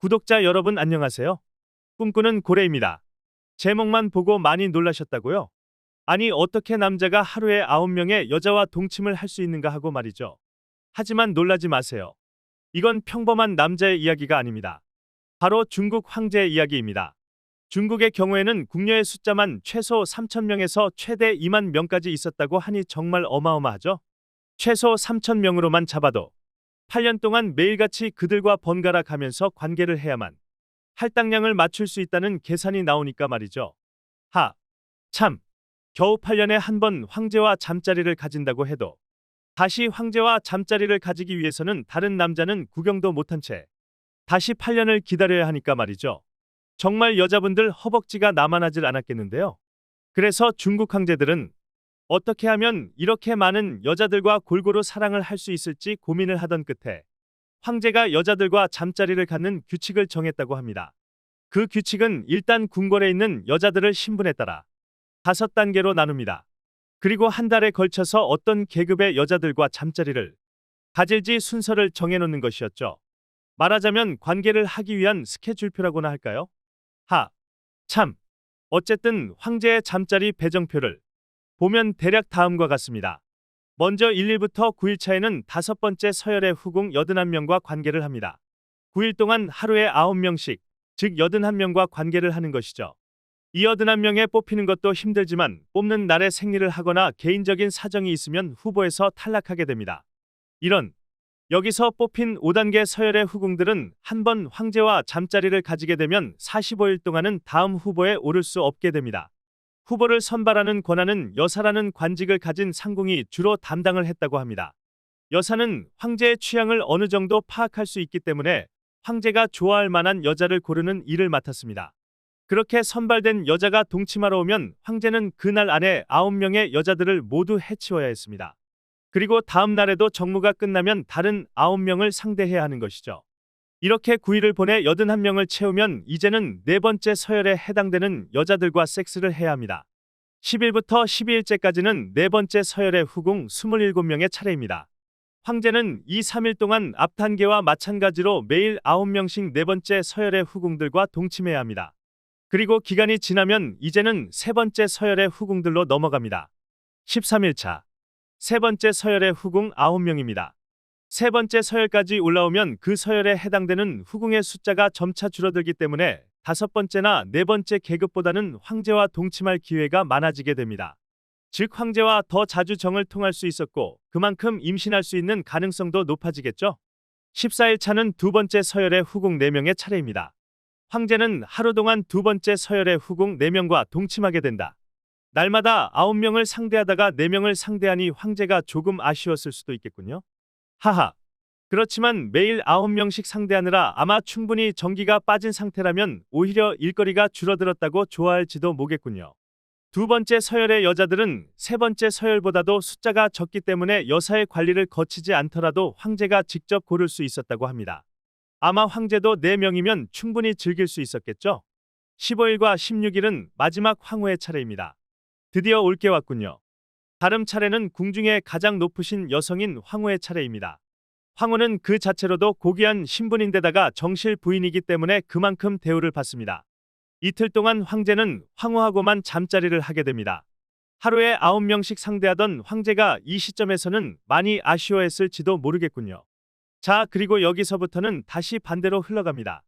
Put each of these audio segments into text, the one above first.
구독자 여러분 안녕하세요. 꿈꾸는 고래입니다. 제목만 보고 많이 놀라셨다고요? 아니 어떻게 남자가 하루에 9명의 여자와 동침을 할 수 있는가 하고 말이죠. 하지만 놀라지 마세요. 이건 평범한 남자의 이야기가 아닙니다. 바로 중국 황제의 이야기입니다. 중국의 경우에는 궁녀의 숫자만 최소 3,000명에서 최대 2만 명까지 있었다고 하니 정말 어마어마하죠? 최소 3,000명으로만 잡아도 8년 동안 매일같이 그들과 번갈아 가면서 관계를 해야만 할당량을 맞출 수 있다는 계산이 나오니까 말이죠. 참, 겨우 8년에 한 번 황제와 잠자리를 가진다고 해도 다시 황제와 잠자리를 가지기 위해서는 다른 남자는 구경도 못한 채 다시 8년을 기다려야 하니까 말이죠. 정말 여자분들 허벅지가 나만하질 않았겠는데요. 그래서 중국 황제들은 어떻게 하면 이렇게 많은 여자들과 골고루 사랑을 할 수 있을지 고민을 하던 끝에 황제가 여자들과 잠자리를 갖는 규칙을 정했다고 합니다. 그 규칙은 일단 궁궐에 있는 여자들을 신분에 따라 5단계로 나눕니다. 그리고 한 달에 걸쳐서 어떤 계급의 여자들과 잠자리를 가질지 순서를 정해놓는 것이었죠. 말하자면 관계를 하기 위한 스케줄표라고나 할까요? 참. 어쨌든 황제의 잠자리 배정표를 보면 대략 다음과 같습니다. 먼저 1일부터 9일차에는 5번째 서열의 후궁 81명과 관계를 합니다. 9일 동안 하루에 9명씩, 즉 81명과 관계를 하는 것이죠. 이 81명에 뽑히는 것도 힘들지만 뽑는 날에 생리를 하거나 개인적인 사정이 있으면 후보에서 탈락하게 됩니다. 여기서 뽑힌 5단계 서열의 후궁들은 한 번 황제와 잠자리를 가지게 되면 45일 동안은 다음 후보에 오를 수 없게 됩니다. 후보를 선발하는 권한은 여사라는 관직을 가진 상궁이 주로 담당을 했다고 합니다. 여사는 황제의 취향을 어느 정도 파악할 수 있기 때문에 황제가 좋아할 만한 여자를 고르는 일을 맡았습니다. 그렇게 선발된 여자가 동침하러 오면 황제는 그날 안에 9명의 여자들을 모두 해치워야 했습니다. 그리고 다음 날에도 정무가 끝나면 다른 9명을 상대해야 하는 것이죠. 이렇게 9일을 보내 81명을 채우면 이제는 4번째 서열에 해당되는 여자들과 섹스를 해야 합니다. 10일부터 12일째까지는 4번째 서열의 후궁 27명의 차례입니다. 황제는 이 3일 동안 앞 단계와 마찬가지로 매일 9명씩 4번째 서열의 후궁들과 동침해야 합니다. 그리고 기간이 지나면 이제는 3번째 서열의 후궁들로 넘어갑니다. 13일차. 3번째 서열의 후궁 9명입니다. 3번째 서열까지 올라오면 그 서열에 해당되는 후궁의 숫자가 점차 줄어들기 때문에 5번째나 4번째 계급보다는 황제와 동침할 기회가 많아지게 됩니다. 즉 황제와 더 자주 정을 통할 수 있었고 그만큼 임신할 수 있는 가능성도 높아지겠죠. 14일차는 2번째 서열의 후궁 4명의 차례입니다. 황제는 하루 동안 2번째 서열의 후궁 4명과 동침하게 된다. 날마다 9명을 상대하다가 4명을 상대하니 황제가 조금 아쉬웠을 수도 있겠군요. 그렇지만 매일 9명씩 상대하느라 아마 충분히 정기가 빠진 상태라면 오히려 일거리가 줄어들었다고 좋아할지도 모르겠군요. 2번째 서열의 여자들은 3번째 서열보다도 숫자가 적기 때문에 여사의 관리를 거치지 않더라도 황제가 직접 고를 수 있었다고 합니다. 아마 황제도 4명이면 충분히 즐길 수 있었겠죠. 15일과 16일은 마지막 황후의 차례입니다. 드디어 올 게 왔군요. 다음 차례는 궁중에 가장 높으신 여성인 황후의 차례입니다. 황후는 그 자체로도 고귀한 신분인데다가 정실 부인이기 때문에 그만큼 대우를 받습니다. 이틀 동안 황제는 황후하고만 잠자리를 하게 됩니다. 하루에 9명씩 상대하던 황제가 이 시점에서는 많이 아쉬워했을지도 모르겠군요. 자, 그리고 여기서부터는 다시 반대로 흘러갑니다.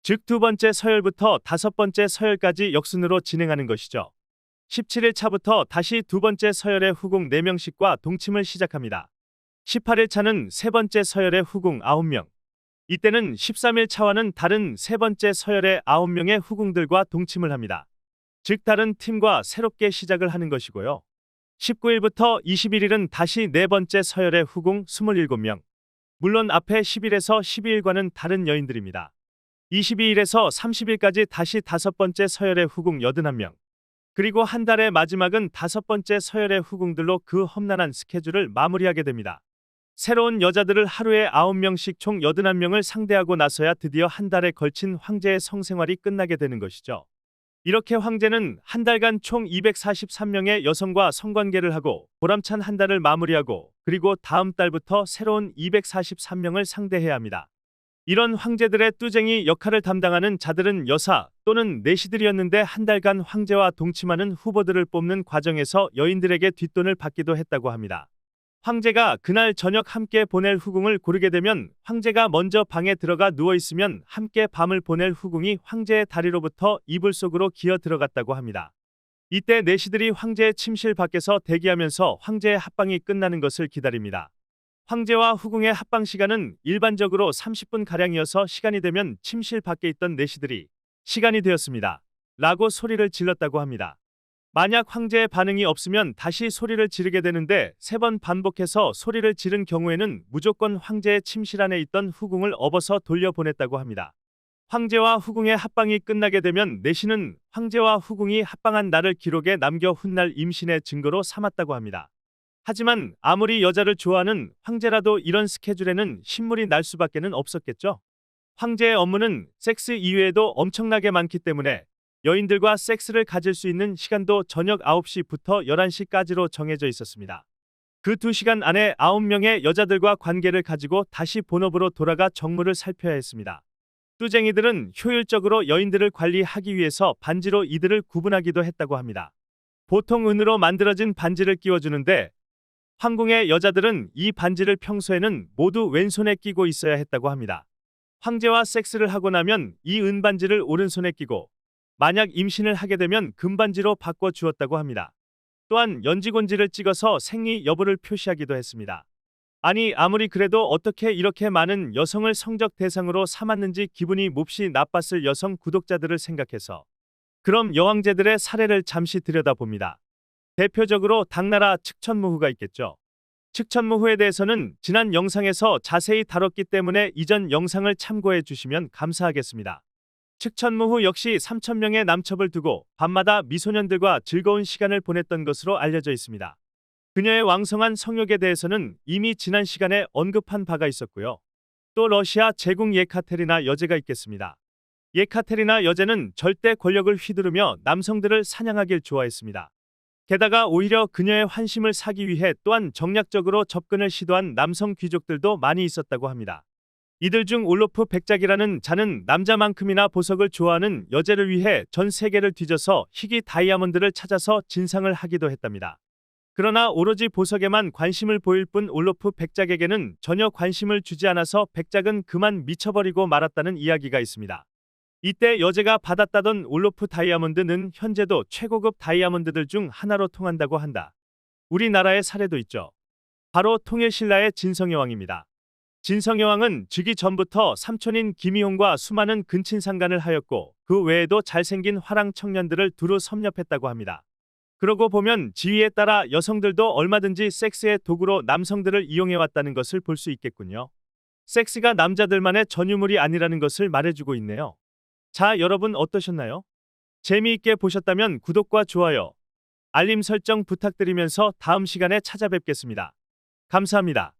즉 2번째 서열부터 5번째 서열까지 역순으로 진행하는 것이죠. 17일 차부터 다시 2번째 서열의 후궁 4명씩과 동침을 시작합니다. 18일 차는 3번째 서열의 후궁 9명. 이때는 13일 차와는 다른 3번째 서열의 9명의 후궁들과 동침을 합니다. 즉 다른 팀과 새롭게 시작을 하는 것이고요. 19일부터 21일은 다시 4번째 서열의 후궁 27명. 물론 앞에 10일에서 12일과는 다른 여인들입니다. 22일에서 30일까지 다시 5번째 서열의 후궁 81명. 그리고 한 달의 마지막은 5번째 서열의 후궁들로 그 험난한 스케줄을 마무리하게 됩니다. 새로운 여자들을 하루에 9명씩 총 81명을 상대하고 나서야 드디어 한 달에 걸친 황제의 성생활이 끝나게 되는 것이죠. 이렇게 황제는 한 달간 총 243명의 여성과 성관계를 하고 보람찬 한 달을 마무리하고 그리고 다음 달부터 새로운 243명을 상대해야 합니다. 이런 황제들의 뚜쟁이 역할을 담당하는 자들은 여사 또는 내시들이었는데 한 달간 황제와 동침하는 후보들을 뽑는 과정에서 여인들에게 뒷돈을 받기도 했다고 합니다. 황제가 그날 저녁 함께 보낼 후궁을 고르게 되면 황제가 먼저 방에 들어가 누워 있으면 함께 밤을 보낼 후궁이 황제의 다리로부터 이불 속으로 기어 들어갔다고 합니다. 이때 내시들이 황제의 침실 밖에서 대기하면서 황제의 합방이 끝나는 것을 기다립니다. 황제와 후궁의 합방 시간은 일반적으로 30분가량이어서 시간이 되면 침실 밖에 있던 내시들이 시간이 되었습니다. 라고 소리를 질렀다고 합니다. 만약 황제의 반응이 없으면 다시 소리를 지르게 되는데 3번 반복해서 소리를 지른 경우에는 무조건 황제의 침실 안에 있던 후궁을 업어서 돌려보냈다고 합니다. 황제와 후궁의 합방이 끝나게 되면 내시는 황제와 후궁이 합방한 날을 기록에 남겨 훗날 임신의 증거로 삼았다고 합니다. 하지만 아무리 여자를 좋아하는 황제라도 이런 스케줄에는 신물이 날 수밖에는 없었겠죠. 황제의 업무는 섹스 이외에도 엄청나게 많기 때문에 여인들과 섹스를 가질 수 있는 시간도 저녁 9시부터 11시까지로 정해져 있었습니다. 그 2시간 안에 9명의 여자들과 관계를 가지고 다시 본업으로 돌아가 정무를 살펴야 했습니다. 뚜쟁이들은 효율적으로 여인들을 관리하기 위해서 반지로 이들을 구분하기도 했다고 합니다. 보통 은으로 만들어진 반지를 끼워주는데 황궁의 여자들은 이 반지를 평소에는 모두 왼손에 끼고 있어야 했다고 합니다. 황제와 섹스를 하고 나면 이 은반지를 오른손에 끼고 만약 임신을 하게 되면 금반지로 바꿔 주었다고 합니다. 또한 연지곤지를 찍어서 생리 여부를 표시하기도 했습니다. 아니 아무리 그래도 어떻게 이렇게 많은 여성을 성적 대상으로 삼았는지 기분이 몹시 나빴을 여성 구독자들을 생각해서 그럼 여왕제들의 사례를 잠시 들여다봅니다. 대표적으로 당나라 측천무후가 있겠죠. 측천무후에 대해서는 지난 영상에서 자세히 다뤘기 때문에 이전 영상을 참고해 주시면 감사하겠습니다. 측천무후 역시 3,000명의 남첩을 두고 밤마다 미소년들과 즐거운 시간을 보냈던 것으로 알려져 있습니다. 그녀의 왕성한 성욕에 대해서는 이미 지난 시간에 언급한 바가 있었고요. 또 러시아 제국 예카테리나 여제가 있겠습니다. 예카테리나 여제는 절대 권력을 휘두르며 남성들을 사냥하길 좋아했습니다. 게다가 오히려 그녀의 환심을 사기 위해 또한 정략적으로 접근을 시도한 남성 귀족들도 많이 있었다고 합니다. 이들 중 올로프 백작이라는 자는 남자만큼이나 보석을 좋아하는 여제를 위해 전 세계를 뒤져서 희귀 다이아몬드를 찾아서 진상을 하기도 했답니다. 그러나 오로지 보석에만 관심을 보일 뿐 올로프 백작에게는 전혀 관심을 주지 않아서 백작은 그만 미쳐버리고 말았다는 이야기가 있습니다. 이때 여제가 받았다던 올로프 다이아몬드는 현재도 최고급 다이아몬드들 중 하나로 통한다고 한다. 우리나라의 사례도 있죠. 바로 통일신라의 진성여왕입니다. 진성여왕은 즉위 전부터 삼촌인 김희홍과 수많은 근친상간을 하였고 그 외에도 잘생긴 화랑 청년들을 두루 섭렵했다고 합니다. 그러고 보면 지위에 따라 여성들도 얼마든지 섹스의 도구로 남성들을 이용해왔다는 것을 볼 수 있겠군요. 섹스가 남자들만의 전유물이 아니라는 것을 말해주고 있네요. 자, 여러분 어떠셨나요? 재미있게 보셨다면 구독과 좋아요, 알림 설정 부탁드리면서 다음 시간에 찾아뵙겠습니다. 감사합니다.